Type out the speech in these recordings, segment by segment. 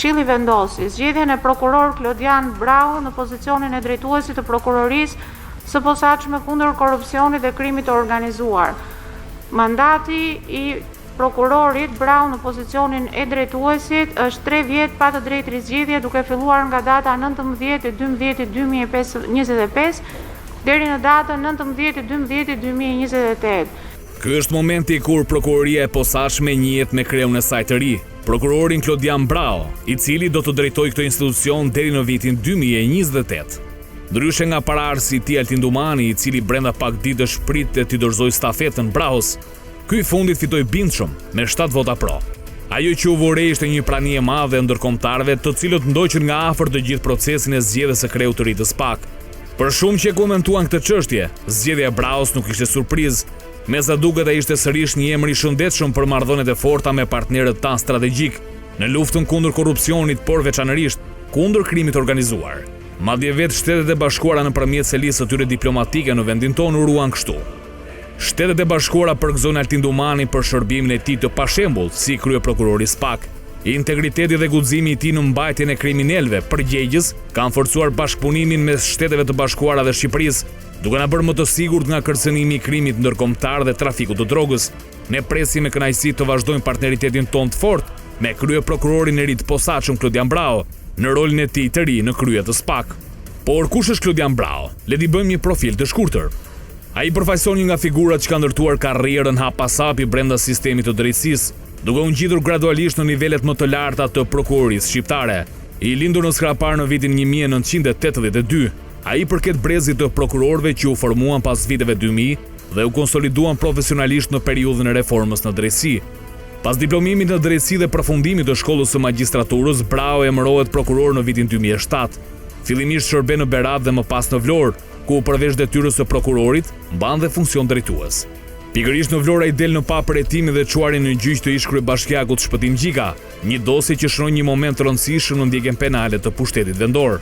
Këshilli vendosi zgjedhjen e prokuror Klodian Brau në pozicionin e drejtuesit të prokurorisë së posaçme kundër korrupsionit dhe krimit të organizuar. Mandati i prokurorit Brau në pozicionin e drejtuesit është 3 vjet pa të drejtë rizgjidhje duke filluar nga data 19/12/2025 deri në datën 19/12/2028. Ky është momenti kur prokuroria e posaçme njihet me kreun e saj të ri, prokurorin Klodian Brau, i cili do të drejtojë këtë institucion deri në vitin 2028. Ndryshe nga paraardhësi i tij Altin Dumani, i cili brenda pak ditësh pritet të dorëzojë stafetën Braus, ky i fundit fitoi bindshëm me 7 vota pro. Ajo që u vore ishte një prani e madhe ndërkombëtarëve, të cilët ndoqën nga afër të gjithë procesin e zgjedhjes së kreut të ri të SPAK. Për shumë që e komentuan këtë çështje, zgjedhja e Braus nuk ishte surprizë. Me sa duket ai ishte sërish një emër i shëndetshëm për marrëdhëniet e forta me partnerët tanë strategjik në luftën kundër korrupsionit, por veçanërisht kundër krimit organizuar. Madje vetë Shtetet e Bashkuara nëpërmjet selisë së tyre diplomatike në vendin tonë uruan kështu. Shtetet e Bashkuara përgëzojnë Altin Dumani për shërbimin e tij të pashembull si kryeprokuror i SPAK. Integriteti dhe guximi i tij në mbajtjen e kriminalëve përgjegjës kanë forcuar bashkëpunimin mes Shteteve të Bashkuara dhe Shqipërisë, duke na bërë më të sigurt nga kërcënimi i krimit ndërkombëtar dhe trafikut të drogës. Ne presim me kënaqësi të vazhdojmë partneritetin tonë të fortë me kryeprokurorin e ri të posaçëm Klodian Brau në rolin e tij të ri në krye të SPAK. Por kush është Klodian Brau? Le t'i bëjmë një profil të shkurtër. Ai përfaqëson një nga figurat që kanë ndërtuar karrierën hapasapi brenda sistemit të drejtësisë, duke u ngjitur gradualisht në nivelet më të larta të prokurorisë shqiptare. I lindur në Skrapar në vitin 1982, ai përket brezit të prokurorëve që u formuan pas viteve 2000 dhe u konsoliduan profesionalisht në periudhën e reformës në drejtësi. Pas diplomimit në drejtësi dhe përfundimit të shkollës së magjistraturës, Brau emërohet prokuror në vitin 2007. Fillimisht shërben në Berat dhe më pas në Vlorë, ku përveç detyrës së prokurorit, mban dhe funksion drejtues. Pikërisht në Vlorë ai del në papërhetimin dhe çuarin në gjyq të ish kryebashkiakut Shpëtim Gjika, një dosje që shënon një moment të rëndësishëm në ndjekjen penale të pushtetit vendor.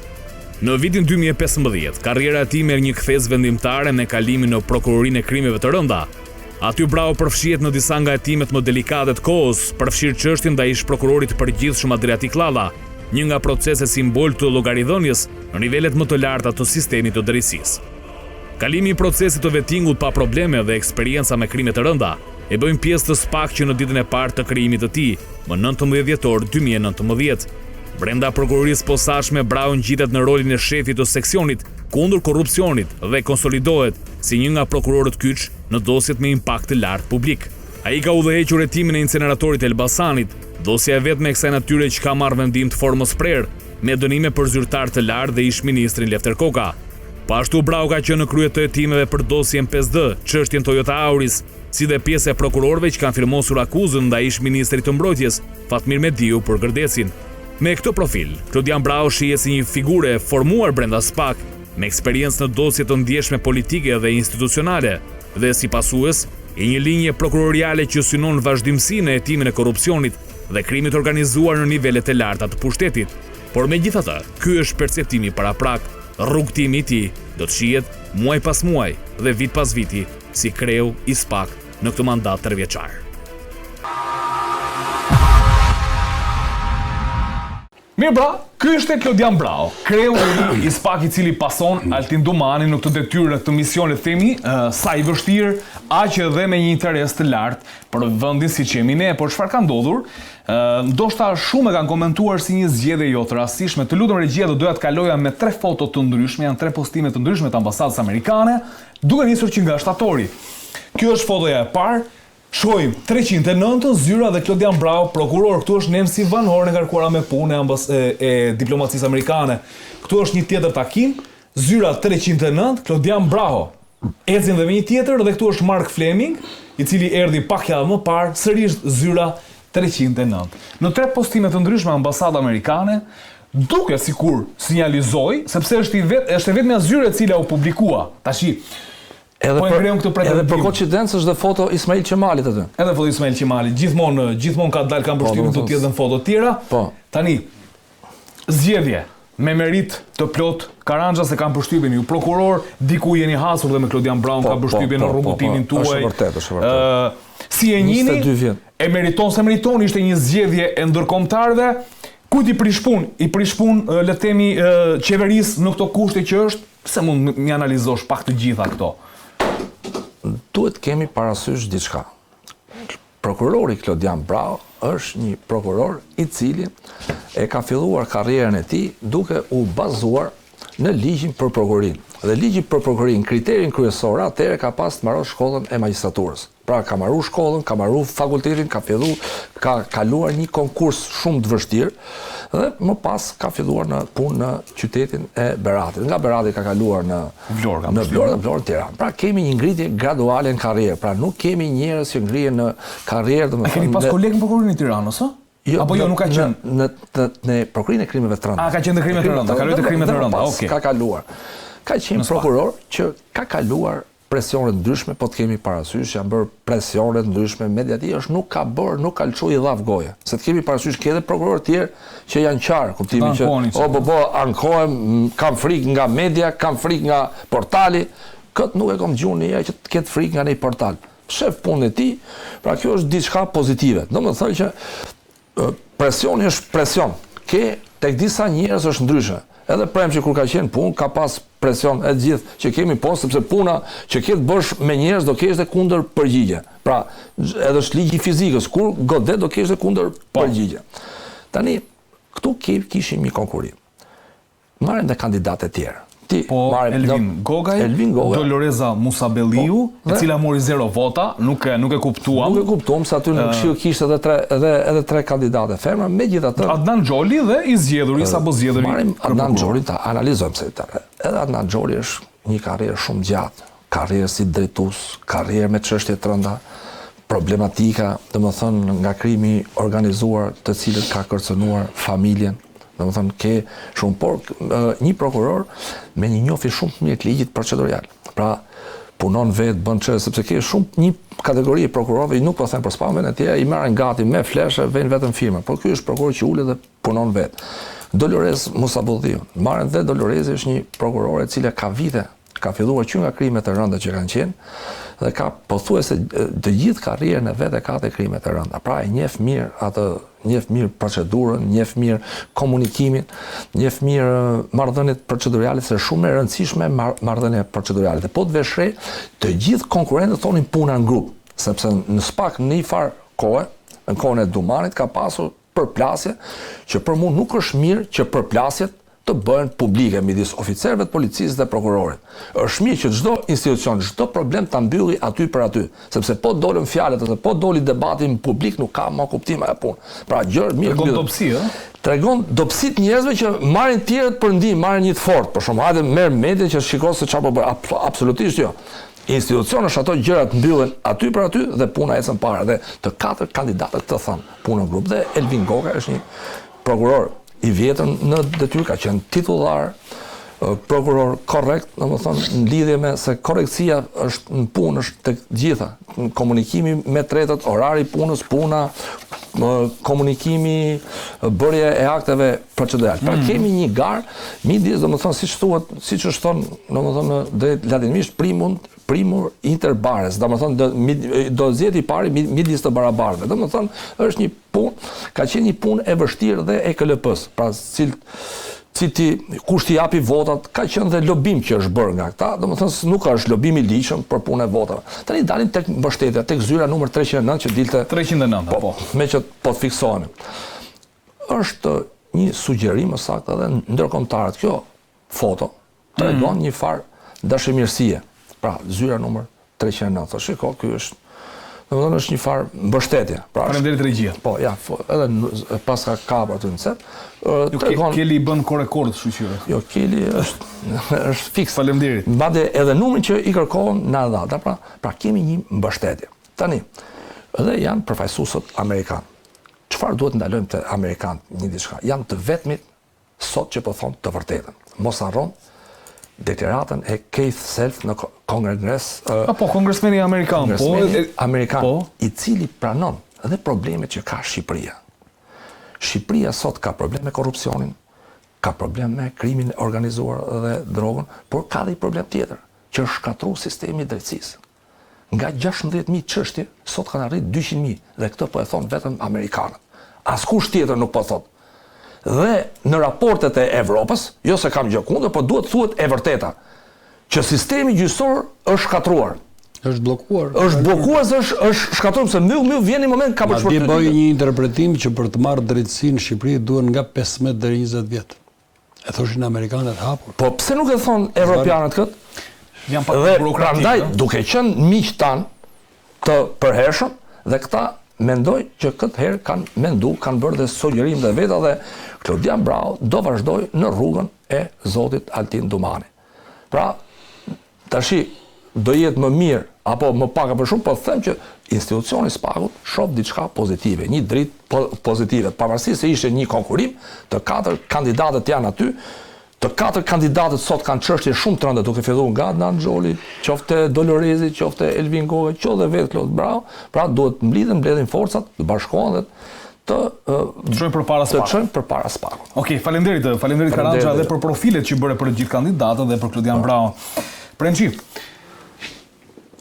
Në vitin 2015, karriera e tij merr një kthes vendimtare me kalimin në prokurorinë e krimeve të rënda. Aty Brau përfshihet në disa nga hetimet më delikate të kohës, përfshirë çështjen ndaj ish prokurorit të përgjithshëm Adriatik Llalla, një nga proceset simbol të llogaridhënies në nivelet më të larta të sistemit të drejtësisë. Kalimi i procesit të vettingut pa probleme dhe eksperienca me krime të rënda e bëjnë pjesë të SPAK që në ditën e parë të krijimit të tij, më 19 dhjetor 2019. Brenda prokurorisë posaçme, Brau ngjitet në rolin e shefit të seksionit kundër korrupsionit dhe konsolidohet si një nga prokurorët kyç në dosjet me impakt të lartë publik. Ai ka udhëhequr hetimin e inceneratorit Elbasanit, dosja e vetme e kësaj natyre që ka marrë vendim të formës prerë, me dënime për zyrtar të lartë dhe ish ministrin Lefter Koka. Pashtu Brau ka qenë në krye të hetimeve për dosjen 5D, çështjen Toyota Auris, si dhe pjesë e prokurorëve që kanë firmosur akuzën ndaj ish ministrit të mbrojtjes, Fatmir Mediu, për gërdesin. Me këtë profil, Klodian Brau shihet si një figure e formuar brenda SPAK, me eksperiencë në dosje të ndjeshme politike dhe institucionale, dhe si pasues i një linje prokuroriale që synon vazhdimsinë e hetimin e korrupsionit dhe krimit organizuar në nivelet e larta të pushtetit. Por megjithatë, ky është perceptimi paraprak. Rrugtimi i tij do të shihet muaj pas muaj dhe vit pas viti si kreu i SPAK në këtë mandat 3 vjeçar. Mirë pra, ky është Klodian Brau, kreu i SPAK i cili pason Altin Dumani në këtë detyrë të misionit themi, sa i vështirë, aq edhe me një interes të lartë për vendin siç jemi ne, por çfarë ka ndodhur? Ndoshta shumë e kanë komentuar si një zgjedhje jo të rastishme. Të lutem regjia, do doja të kaloja me 3 foto të ndryshme, janë 3 postime të ndryshme të ambasadës amerikane, duke nisur që nga shtatori. Kjo është fotoja e parë. Shohim 309 zyra dhe Klodian Brau, prokuror. Këtu është Nancy Van Horn e ngarkuara me punë e diplomacisë amerikane. Këtu është një tjetër takim, zyra 309, Klodian Brau. Ecin dhe me një tjetër, dhe këtu është Mark Fleming, i cili erdhi pak javë më parë, sërish zyra 309. Në 3 postime të ndryshme ambasadë amerikane, duke sikur sinjalizoi, sepse është vetëm zyra e cila u publikua. Tashi, Edhe për koincidencë është dhe foto Ismail Qemalit aty. Edhe foto Ismail Qemalit. Gjithmonë ka dalë kanë përshtypjen të tjetër në foto të tjera. Po. Tani, zgjedhje me merit të plot, Karanja se kanë përshtypjen ju prokuror, diku jeni hasur dhe me Klodian Brau ka përshtypjen në rrugutimin tuaj. Është vërtet. Si e njihni? E meriton se meriton, ishte një zgjedhje e ndërkombëtarëve. Kujt i prish punë? I prish punë, le të themi, qeverisë në këto kushte që është, pse mund mi analizosh pak të gjitha këto? Duhet kemi parasysh diçka. Prokurori Klodian Brau është një prokuror i cili e ka filluar karrierën e tij duke u bazuar në ligjin për prokurorin. Dhe ligji për prokurorin, kriterin kryesor atëherë ka pas të marrë shkollën e magjistraturës. Pra ka marrë shkollën, ka marrë fakultetin, ka kaluar një konkurs shumë të vështirë dhe më pas ka filluar në punë në qytetin e Beratit. Nga Berati ka kaluar në Vlorë, Tiranë. Pra kemi një ngritje graduale në karrierë. Pra nuk kemi njerëz që ngrihen në karrierë, A keni pas kolegë në prokurorin e Tiranës, ë? Apo jo, nuk ka qenë? Në prokurinë e krimeve të rënda. Ka qenë në krimet të rënda, kaloi të krimet të rënda, okej. Ka kaluar. Ka qenë prokuror që ka kaluar presionet ndryshme, po të kemi parasysh, janë bërë presionet ndryshme, mediatikë është nuk ka lëshu i dhav goje. Se të kemi parasysh ke edhe prokurorë tjerë që janë qarë, kuptimi që ankohem, kam frikë nga media, kam frikë nga portali, këtë nuk e kom gjunë një që të ketë frikë nga një portal. Shef punë e ti, pra kjo është diçka pozitive. Do më thënë që presioni është presion, tek disa njerëz është ndryshe. Edhe prem që kur ka qenë punë, ka pas presion e gjithë që kemi post, sepse puna që ketë bësh me njerëz do kesh dhe kundër përgjigje. Pra, edhe është ligji fizikës, kur godet do kesh dhe kundër përgjigje. Tani, këtu kishim një konkurim. Marrim dhe kandidatë e tjerë. Elvin Gogaj, Doloreza Musabelliu, e cila mori 0 vota, nuk e kuptuam. Nuk e kuptuam, se aty në këshill kishte edhe 3 kandidate femra, megjithatë. Adnan Xholi dhe i zgjedhuri apo zgjedhuri. Marrim Adnan Xholin ta analizojmë se edhe Adnan Xholi është një karrierë shumë gjatë, karrierë si drejtues, karrierë me çështje të rënda, problematika, domethënë nga krimi organizuar, të cilët ka kërcënuar familjen. Domethënë ke shumë, por një prokuror me një njohje shumë të mirë të ligjit procedurial. Pra punon vetë, bën çështje, sepse ke shumë një kategori prokurorëve, nuk po them për spamën e tjerë, i marrin gati me fleshe, vjen vetëm firma, por ky është prokuror që ulet dhe punon vetë. Dolores Musabelliu, marrin dhe Dolorezi është një prokurore e cila ka vite, ka filluar që nga krimet e rënda që kanë qenë dhe ka pothuajse të gjithë karrierën e vet e ka te krimet e rënda. Pra e njeh mirë procedurën, njeh mirë komunikimin, njeh mirë marrëdhëniet procedurale, se shumë e rëndësishme marrëdhënia procedurale. Dhe po të veshre, të gjithë konkurrentët thonin puna në grup, sepse në SPAK në një farë kohë, në kohën e Dumanit ka pasur përplasje që për mua nuk është mirë që përplasjet të bëhen publike midis oficerëve të policisë dhe prokurorit. Është mirë që çdo institucion, çdo problem ta mbylli aty për aty, sepse po dolën fjalët ose po doli debati në publik nuk ka më kuptim ajo punë. Pra gjë mirë. Tregon dobësi, ë? Tregon dobësitë njerëzve që marrin tjerët për ndihmë, marrin një të fortë. Për shembull, hajde merr media që shikon se çfarë po bën. Absolutisht jo. Institucionet ato gjërat mbyllen aty për aty dhe puna ecën para. Dhe të 4 kandidatët të thënë punë në grup dhe Elvin Goga është një prokuror i vjetër në detyrë, ka qenë titullar, prokuror korrekt, domethënë në lidhje me se korrektësia është në punë është tek gjitha, komunikimi me tretët, orari i punës, puna, komunikimi, bërja e akteve procedurale. Pra kemi një garë midis, domethënë siç thuhet, siç është thonë, domethënë drejt latinisht primur inter pares, domethënë do zgjedh i pari midis të barabartëve. Domethënë është një punë, ka qenë një punë e vështirë dhe e KLP-s. Pra kush t'i japi votat, ka qenë dhe lobim që është bërë nga këta, domethënë nuk është lobim i ligjshëm për punën e votave. Tani dalin tek mbështetja, tek zyra numër 309 që dilte 309, po. Me që po të fiksohemi. Është një sugjerim më saktë edhe ndërkombëtarët. Kjo foto tregon një farë dashamirësie. Pra, zyra numër 309. Shiko, ky është është një farë mbështetje. Pra, faleminderit regjia. Po, ja, edhe pas ka kapur aty në cep. Keli i bën korrekord shqyrë. Jo, Keli është fiks. Faleminderit. Madje edhe numrin që i kërkohen na dha. Pra kemi një mbështetje. Tani, edhe janë përfaqësuesët amerikanë. Çfarë duhet ndalojmë te amerikanë një diçka? Janë të vetmit sot që po thonë të vërtetën. Mos harron deklaratën e Keith Self në Kongres. Kongresmeni amerikan, i cili pranon edhe problemet që ka Shqipëria. Shqipëria sot ka problem me korrupsionin, ka problem me krimin organizuar dhe drogën, por ka dhe i problem tjetër, që është shkatruar sistemi i drejtësisë. Nga 16.000 çështje, sot kanë arrit 200.000, dhe këtë po e thonë vetëm amerikanët. Askush tjetër nuk po thotë. Dhe në raportet e Evropës, jo se kam gjë kundër, po duhet thuhet e vërteta, që sistemi gjyqësor është shkatruar. Është bllokuar. Është bllokuar, është shkatruar se myll vjen një moment ka për çfarë. Madje bëj një interpretim që për të marrë drejtësinë në Shqipëri duhen nga 15 deri 20 vjet. E thoshin amerikanët hapur. Po pse nuk e thon evropianët këtë? Janë pak Dhe burokratik. prandaj, duke qenë miq tan të përhershëm, dhe këta mendoj që këtë herë kanë bërë dhe sugjerim dhe veta, dhe Klodian Brau do vazhdoj në rrugën e zotit Altin Dumani. Pra, tashi do jetë më mirë apo më pak apo shumë, po them që institucioni Spagut shoh diçka pozitive, një dritë pozitive, pavarësisht se ishte një konkurim, të 4 kandidatët janë aty. Të 4 kandidatët sot kanë çështje shumë të rënda, duke filluar nga Adnan Xholi, qofte Dolorezi, qofte Elvin Goga, qofte dhe vetë Klod Brau. Pra duhet mbledhin forcat, të bashkohen dhe të çojnë përpara Spagut. Okej, faleminderit Karraxha dhe për profilet që bëre për gjithë kandidatët dhe për Klodian Brau. Prençi,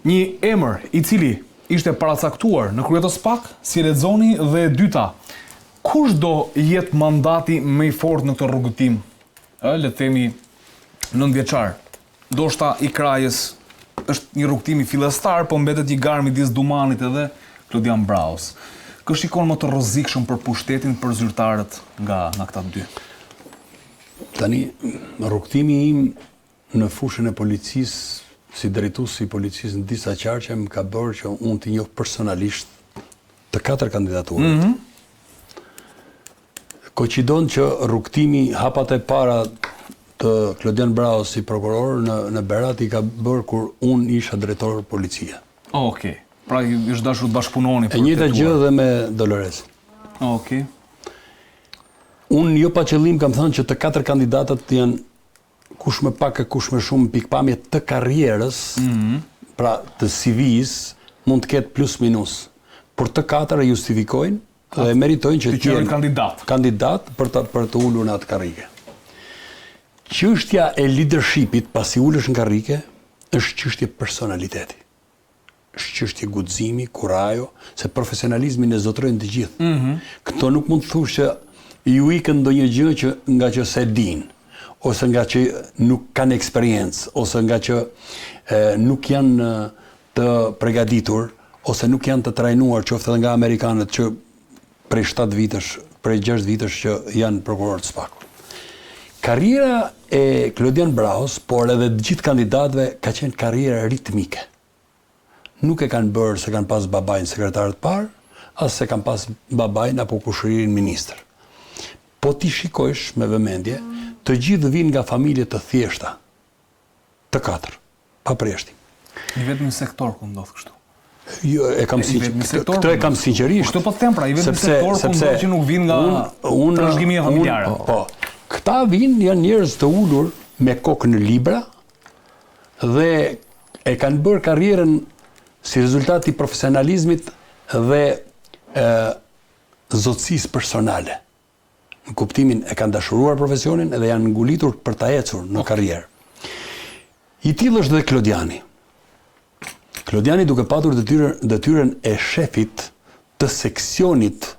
një emër i cili ishte paracaktuar në krye të SPAK, si lexoni, dhe e dyta, kush do jetë mandati më i fortë në këtë rrugëtim? Le të themi 9 vjeçar. Ndoshta i Krajës është një rrugëtim i fillestar, po mbetet një gar midis Dumanit edhe Klodian Braus. Kë shikon më të rrezikshëm për pushtetin, për zyrtarët nga këta dy? Tani, rrugëtimi im në fushën e policisë, si drejtues i policisë në disa qarqe, më ka bërë që unë t'i njoh personalisht të 4 kandidaturat. Koqidon që rrugëtimi hapat e para të Klodian Brau si prokuror në Berat i ka bërë kur unë isha drejtor policie. Okej. Pra është dashur të bashkëpunoni. E njëjta gjë dhe me Dolores. Okej. Unë jo pa qëllim kam thënë që të 4 kandidatët janë kush më pak e kush më shumë pikpamje të karrierës, pra të CV-s mund të ketë plus minus. Por të 4 e justifikojnë dhe meritojnë që të jenë kandidat për të ulur në atë karrike. Çështja e leadershipit pasi ulesh në karrike është çështje personaliteti. Është çështje guximi, kurajo, se profesionalizmin e zotrojnë të gjithë. Këto nuk mund të thush që ju ikën ndonjë gjë që nga që se din, ose nga që nuk kanë eksperiencë, ose nga që nuk janë të përgatitur, ose nuk janë të trajnuar, qoftë edhe nga amerikanët që prej 7 vitesh, prej 6 vitesh që janë prokurorë të SPAK-ut. Karriera e Klodian Braus, por edhe të gjithë kandidatëve, ka qenë karriera ritmike. Nuk e kanë bërë se kanë pas babajnë sekretar të parë, as se kanë pas babajnë apo kushërinë ministër. Po ti shikojsh me vëmendje, të gjithë vinë nga familje të thjeshta, të 4, pa preshtim. Një vetëm në sektor ku ndodh kështu. Jo, këtë e kam sinqerisht. Këtë po të them pra, i vetëm në sektor ku ndodh që nuk vinë nga trashëgimia familjare. Po, këta vinë janë njerëz të ulur me kokë në libra dhe e kanë bërë karrierën si rezultat i profesionalizmit dhe zotësisë personale. Në kuptimin e kanë dashuruar profesionin dhe janë ngulitur për ta ecur në karrierë. I tillë është dhe Klodiani. Klodiani duke patur detyrën e shefit të seksionit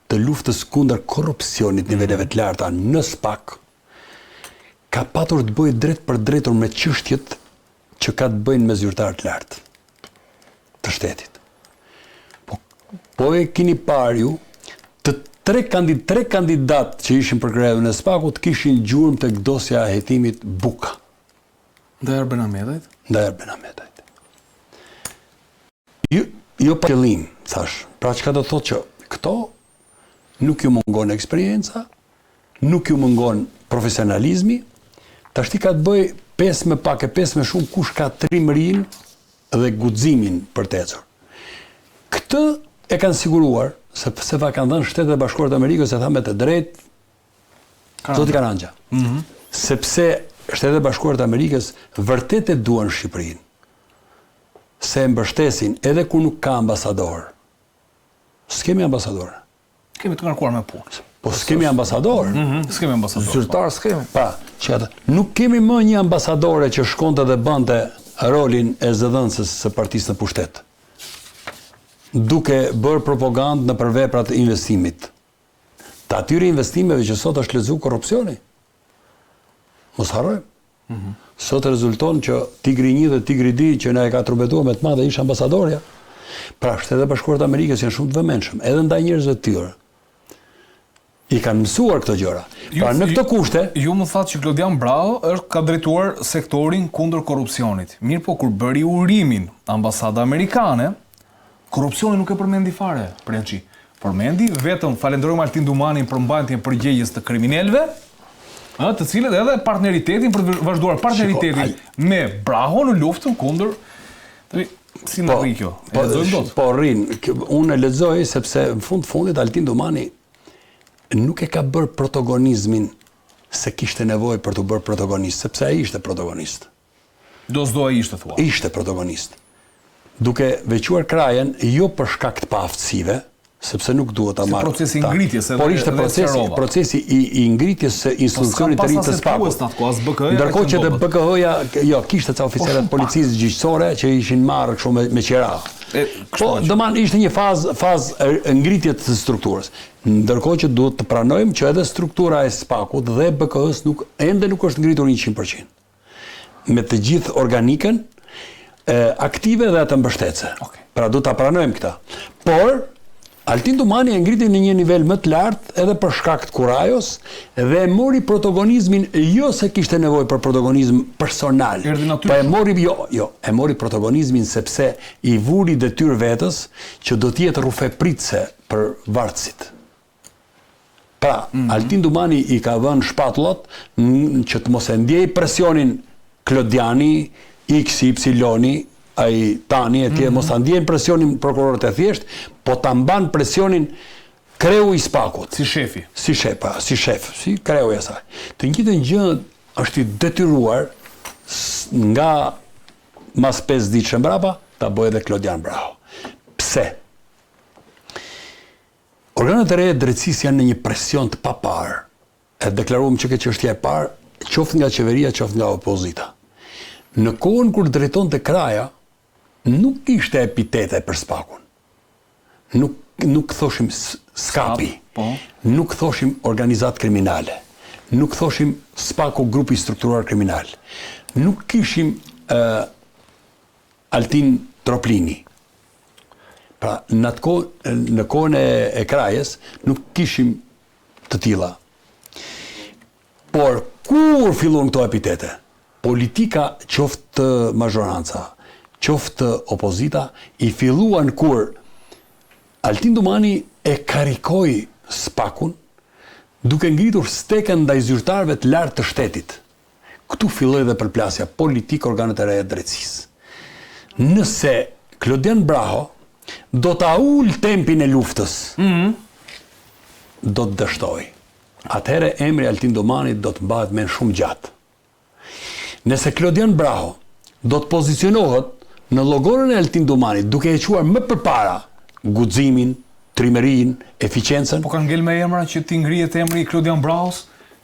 të luftës kundër korrupsionit niveleve të larta në SPAK, ka patur të bëjë drejt për drejtur me çështjet që ka të bëjnë me zyrtar të lartë të shtetit. Po e keni parë ju, të tre kandidat që ishin për grevën e SPAK-ut kishin gjurmë tek dosja e hetimit Buka. Ndaj Erben Ahmetajt? Ndaj Erben Ahmetajt. Jo pa qëllim, thash. Pra çka do thotë që këto nuk ju mungon eksperienca, nuk ju mungon profesionalizmi, tashti ka të bëj 5 me pak e 5 me shumë kush ka trimërinë dhe guximin për të ecur. Këtë e kanë siguruar, sepse va kanë dhënë Shtetet e Bashkuara të Amerikës, e tha me të drejtë zoti Karraxha. Sepse Shtetet e Bashkuara të Amerikës vërtet e duan Shqipërinë. Se mbështesin edhe kur nuk ka ambasador. S'kemi ambasador. Kemi të ngarkuar me punë. Po s'kemi ambasador. S'kemi ambasador. Zyrtar s'kemi. Pa, nuk kemi më një ambasadore që shkonte dhe bënte rolin e zëdhënësës së partisë në pushtet, duke bërë propagandë në përveprat e investimit. të atyre investimeve që sot është lezu korrupsioni. Mos harrojmë. Sot rezulton që Tigri 1 dhe Tigri 2 që na e ka trubetuar me të madhe ish ambasadorja. Pra Shtetet e Bashkuara të Amerikës janë shumë të vëmendshëm, edhe ndaj njerëzve të tyre. I kanë mësuar këto gjëra. Pra në këto kushte, ju më thatë që Klodian Brau ka drejtuar sektorin kundër korrupsionit. Mirë po kur bëri urimin ambasada amerikane, korrupsioni nuk e përmendi fare, Prençi. Përmendi vetëm falenderojmë Altin Dumanin për mbajtjen e përgjegjës të kriminalëve, të cilët edhe partneritetin për të vazhduar partneritetin me Brau në luftën kundër si në rri kjo. Po rrin, unë e lexoj sepse në fundit Altin Dumani nuk e ka bërë protagonizmin se kishte nevojë për të bërë protagonist, sepse ai ishte protagonist. Do s'do ai ishte thua. Ishte protagonist. Duke vequar krajen jo për shkak të paaftësive, sepse nuk duhet ta marrë. Procesi i ngritjes por ishte procesi i ngritjes së institucionit të ri të SPAK-ut. Ndërkohë që BKH-ja kishte ca oficerë të policisë gjyqësore që ishin marrë kështu me qera. Po domethënë ishte një fazë ngritje të strukturës. Ndërkohë që duhet të pranojmë që edhe struktura e SPAK-ut dhe BKH-s ende nuk është ngritur 100%. Me të gjithë organikën aktive dhe atë mbështetëse. Pra duhet ta pranojmë këtë. Por Altin Dumani e ngriti në një nivel më të lartë edhe për shkak të kurajos dhe mori protagonizmin jo se kishte nevojë për protagonizm personal. Po e mori protagonizmin sepse i vuri detyrë vetës që do të jetë rrufepritse për vartësit. Pra, Altin Dumani i ka vënë shpatullat që të mos e ndjej presionin Klodiani, XY, ai tani e tjerë mos ta ndjejnë presionin prokurorët e thjesht, po ta mban presionin kreu i SPAK-ut. Si shefi. Si shef, si kreu i asaj. Të njëjtën gjë është i detyruar nga mas 5 ditë mbrapa ta bëjë edhe Klodian Brau. Pse? Organet e reja të drejtësisë janë në një presion të papar. E deklaruam që kjo çështje e parë, qoftë nga qeveria, qoftë nga opozita. Në kohën kur drejtonte kraja, nuk ishte epitete për SPAK-un. Nuk thoshim skapi, nuk thoshim organizat kriminale, nuk thoshim SPAK-u grupi strukturar kriminal, nuk kishim Altin Troplini. Pra, në kohën e krajes, nuk kishim të tilla. Por, kur fillon këto epitete? Politika qoftë mazhoranca, qoftë opozita, i filluan kur Altin Dumani e karikoi SPAK-un duke ngritur stekën ndaj zyrtarëve të lartë të shtetit. Këtu filloi dhe përplasja politik organet e reja të drejtësisë. Nëse Klodian Brau do ta ul tempin e luftës, do të dështoj. Atëherë emri Altin Dumani do të mbahet me shumë gjatë. Nëse Klodian Brau do të pozicionohet në llogarin e Altin Dumanit, duke e quar më përpara guximin, trimerin, eficiencën. Po kanë ngel me emra që ti ngrihet emri i Klodian Braus,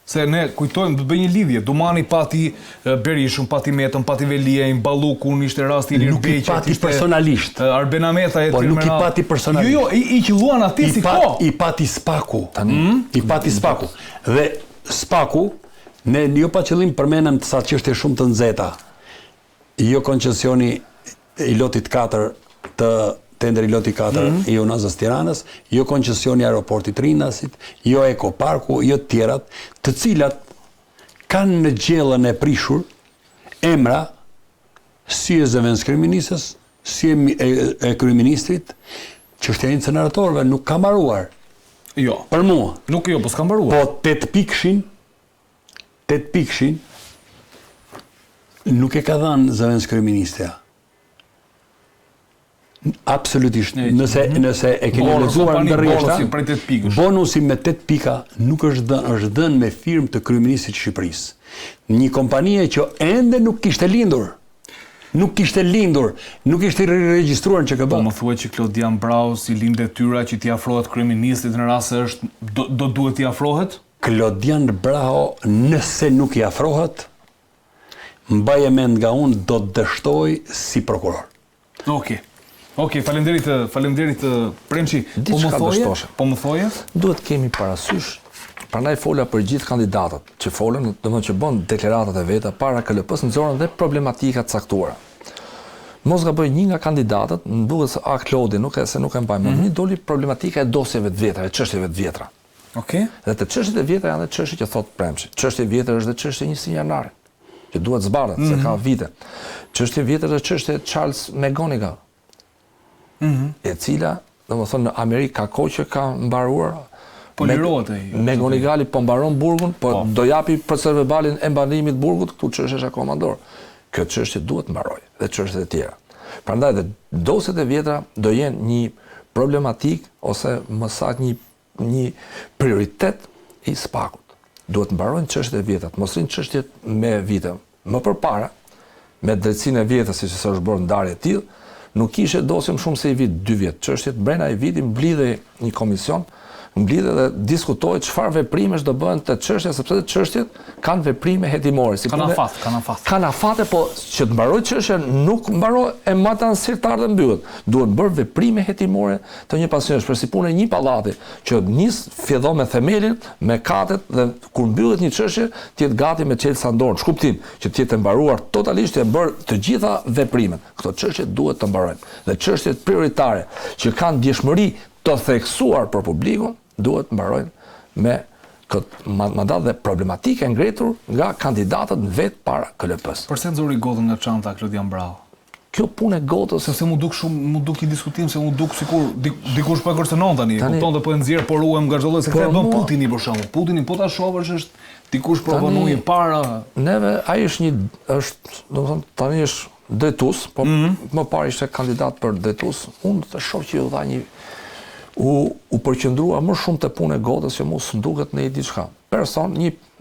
se ne kujtojmë do të bëj një lidhje. Dumani pati Berishën, pati Metën, pati Veliajin, Ballukun, ishte rasti i Ilir Beqit, nuk i pati personalisht. Arben Ameta e po nuk i pati personalisht. Jo, i qelluan aty si ko. I pati SPAK-u. I pati SPAK-u. Dhe SPAK-u ne jo pa qëllim përmenem të sa çështje shumë të nxehta. Jo koncesioni i lotit 4 të tenderi loti 4 i Unazës Tiranës, jo koncesioni aeroportit Rinasit, jo Ekoparku, jo tjerat, të cilat kanë në gjellën e prishur emra si e zëvendës kryeministës, si e kryeministrit, çështja e inceneratorëve nuk ka mbaruar. Jo. Për mua. Nuk jo, po s'ka mbaruar. Po 8 pikshin nuk e ka dhënë zëvendës kryeministja. Absolutisht. Nëse e keni lexuar ndërrjeshta, bonusi me 8 pika nuk është dhënë me firmë të kryeministit të Shqipërisë. Një kompanie që ende nuk kishte lindur. Nuk ishte regjistruar në QKB. Po më thuaj që Klodian Brau si lind detyra që t'i afrohet kryeministit në rast se është do duhet t'i afrohet? Klodian Brau nëse nuk i afrohet, mbaje mend nga unë do të dështoj si prokuror. Okej. Okej, faleminderit Premçi. Po më thoje? Duhet kemi parasysh. Prandaj fola për gjithë kandidatët që folën, domethënë që bën deklaratat e veta para KLP-s, nxorën dhe problematika të caktuara. Mos gaboj, një nga kandidatët, më duket se Klodi, nuk e mbaj mend, një doli problematika e dosjeve të vjetra, e çështjeve të vjetra. Okej. Dhe të çështjet e vjetra janë dhe çështje që thot Premçi. Çështje e vjetër është dhe çështje e 1 janari, që duhet zbardhet, se ka vite. Çështje e vjetër është çështja e Charles McGonigal, e cila, domethënë në Amerikë ka kohë që ka mbaruar. Po lirohet ai. McGonigali po mbaron burgun, po do japi procedebalin e mbanimit të burgut, këtu çështja është akoma dorë. Kjo çështje duhet mbarojë dhe çështjet e tjera. Prandaj dhe dosjet e vjetra do jenë një problematik ose më saktë një prioritet i SPAK-ut. Duhet mbarojnë çështjet e vjetra, mos rinë çështjet me vite. Më përpara, me drejtsinë e vjetër, siç është bërë ndarje e tillë, nuk kishte dosje më shumë se i vit, 2 vjet. Çështjet brenda i vitit mblidhej një komision, mblidhe dhe diskutohet çfarë veprimesh do bëhen të çështja, sepse çështjet kanë veprime hetimore. Si kanë afate, po që të mbarojë çështja nuk mbarohet e matan sirtar dhe mbyllet. Duhet bërë veprime hetimore të një pasionesh, për si punë një pallati që fillon me themelin, me katet dhe kur mbyllet një çështje, të jetë gati me çelësa dorë, shkuptim që të jetë mbaruar totalisht e bërë të gjitha veprimet. Këto çështje duhet të mbarojnë. Dhe çështjet prioritare që kanë djeshmëri të theksuar për publikun duhet mbarojnë me këtë mandat dhe problematike ngretur nga kandidatët në vetë para KLP-s. Përse nxori gotën nga çanta Klodian Brau? Kjo punë e gotës, sepse mu duk i diskutim, se mu duk sikur dikush po e kërcënon tani, kupton dhe po e nxjerr por uem nga çdo lloj, se këtë bën Putini për shembull. Putini po ta shohësh është dikush provonoi para. Neve ai është domethënë tani është drejtues, po më parë ishte kandidat për drejtues. Unë të shoh që u dha një u përqendrua më shumë të punë e gotës që mos nduket në diçka. Person,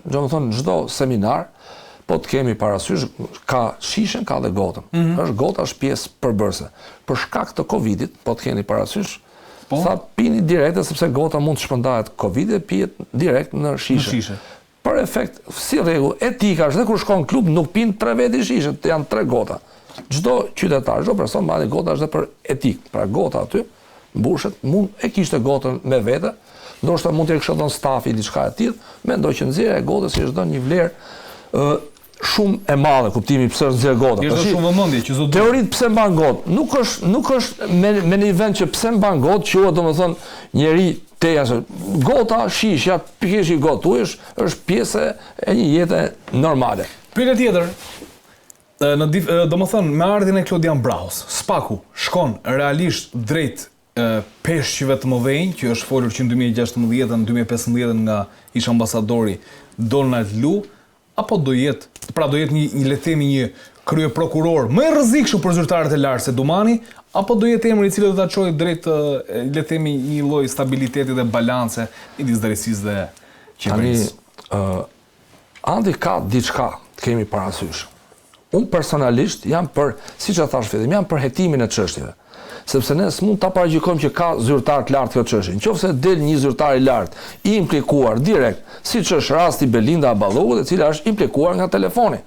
domethënë çdo seminar, po të kemi parasysh, ka shishen, ka dhe gotën. Gota është pjesë përbërëse. Për shkak të Covidit, po të keni parasysh, tha pini direkte, sepse gota mund të shpërndahet Covidit, pijet direkt në shishe. Për efekt, si rregull, etikash dhe kur shkon në klub nuk pinë 3 veti shishe, janë 3 gota. Çdo qytetar, çdo person marrë gota është dhe për etik. Pra gota aty mbushet, mund e kishte gotën me vete, ndoshta mund të kishte dhënë stafi diçka e tillë, mendoj që nxjerrja e gotës i është dhënë një vlerë shumë e madhe, kuptimi pse është nxjerr gota. Është shumë vëmendje që zot. Teoritë pse mban gotë, nuk është me një vend që pse mban gotë, quhet domethënë njeri teja, gota, shishja, pikërisht i gotë është pjesë e një jete normale. Pyetja tjetër, domethënë me ardhin e Klodian Braus, SPAK-u shkon realisht drejt peshqyve të mëdhenj, që është folur që në 2016 në 2015 nga ish ambasadori Donald Lu, apo do jetë një le të themi një krye prokuror më i rrezikshëm për zyrtarët e lartë se Dumani, apo do jetë emri i cili do ta çojë drejt le të themi një lloj stabiliteti dhe balance midis drejtësisë dhe qeverisë. Andi ka diçka të kemi parasysh. Unë personalisht jam për, siç e thash fillim, jam për hetimin e çështjeve. Sepse ne s'mund ta paragjykojmë që ka zyrtar të lartë kjo çështje. Nëse del një zyrtar i lartë i implikuar direkt, siç është rasti Belinda Aballogut, e cila është implikuar nga telefoni.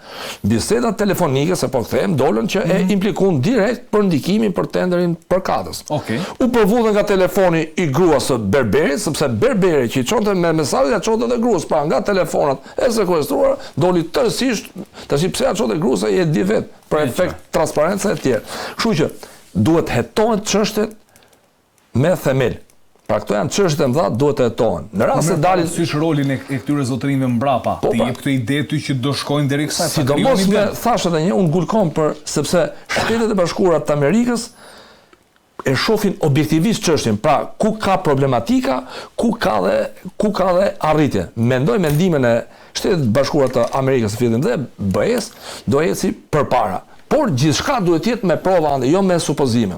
Bisedat telefonike, se po kthehem, dolën që e implikuan direkt për ndikimin për tenderin për katës. U përvudhen nga telefoni i gruas së Berberit, sepse Berberi që i çonte me mesazhe ja çonte edhe gruas, pra nga telefonat e sekuestruara doli tërësisht, tash pse ja çonte gruas ai e di vet, për efekt transparencë e tjerë. Kështu që duhet hetohen çështjet me themel. Pra këto janë çështje të mëdha, duhet të hetohen. Në rast se dalin sysh rolin e këtyre zotërinjve mbrapa, të jep këtë ide ty që do shkojnë deri kësaj. Sidomos me thash edhe një, unë ngulkon për sepse Shtetet e Bashkuara të Amerikës e shohin objektivisht çështjen, pra ku ka problematika, ku ka dhe arritje. Mendoj mendimin e Shtetet e Bashkuara të Amerikës fillim dhe BE-s do eci përpara. Por gjithçka duhet jetë me prova ande, jo me supozime.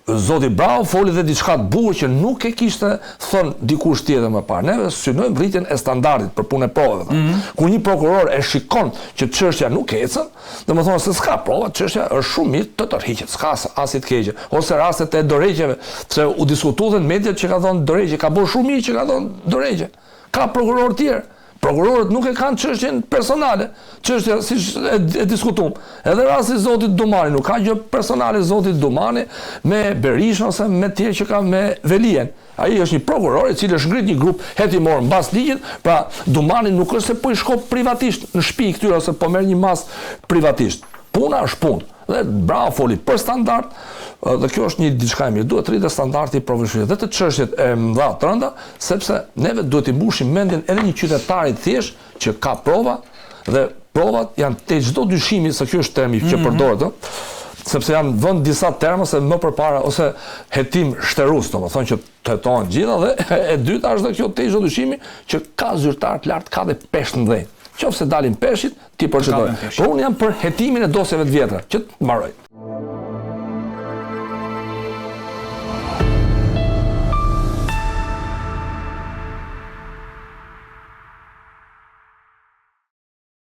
Zoti Brau foli dhe diçka të bukur që nuk e kishte thënë dikush tjetër më parë. Ne synojmë rritjen e standardit për punë e provave. Kur një prokuror e shikon që çështja nuk ecën, domethënë se s'ka prova, çështja është shumë mirë të tërhiqet, s'ka as të keqe. Ose rastet e dorëheqjeve, se u diskutuan në mediat që ka thënë dorëheqje, ka bërë shumë mirë që ka thënë dorëheqje. Ka prokuror tjerë. Prokurorët nuk e kanë çështjen personale, çështja siç e diskutuam. Edhe rasti i zotit Dumani nuk ka gjë personale zotit Dumani me Berishën ose me tjerë që ka me Velien. Ai është një prokuror i cili është ngrit një grup hetimor mbas ligjit, pra Dumani nuk është se po i shko privatisht në shtëpi këtyre ose po merr një mas privatisht. Puna është punë. Dhe Bravo foli për standard, dhe kjo është një diçka e mirë. Duhet të rritet standardi i profesionit dhe të çështjet e mëdha të rënda, sepse neve duhet të mbushim mendjen edhe një qytetari thjesht që ka prova dhe provat janë te çdo dyshimi se ky është termi që përdoret, sepse janë vënë disa terma se më përpara ose hetim shterus, domethënë që të hetohen gjitha dhe e dyta është dhe kjo te çdo dyshimi që ka zyrtar të lartë, ka dhe peshë në dhënë. Qofse dalin peshit, ti procedoj. Por unë jam për hetimin e dosjeve të vjetra, që të mbaroj.